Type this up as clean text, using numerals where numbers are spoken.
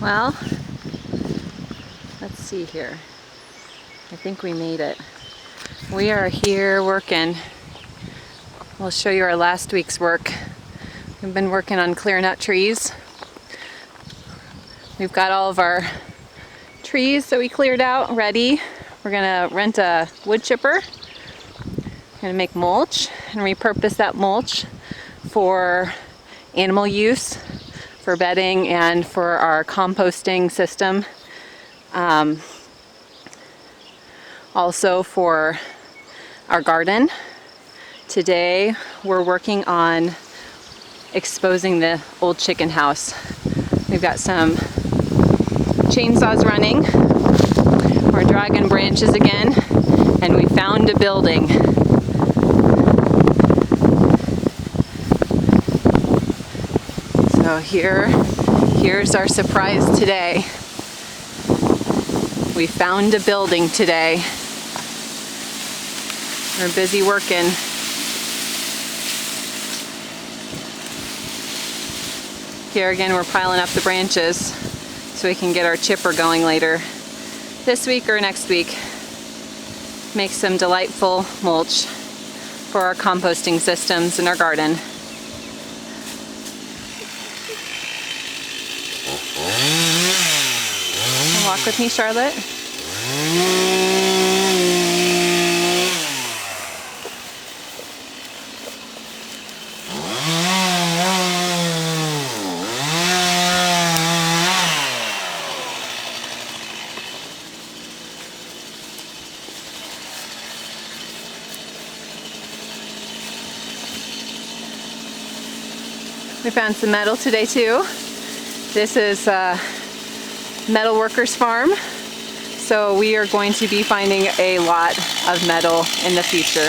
Well, let's see here. I think we made it. We are here working. We'll show you our last week's work. We've been working on clearing out trees. We've got all of our trees that we cleared out ready. We're gonna rent a wood chipper. We're gonna make mulch and repurpose that mulch for animal use, for bedding, and for our composting system. Also for our garden. Today we're working on exposing the old chicken house. We've got some chainsaws running. We're dragging branches again, and we found a building. So here's our surprise today. We found a building today. We're busy working. Here again, we're piling up the branches so we can get our chipper going later this week or next week. Make some delightful mulch for our composting systems in our garden. Walk with me, Charlotte. We found some metal today too. This is Metal Workers Farm. So we are going to be finding a lot of metal in the future.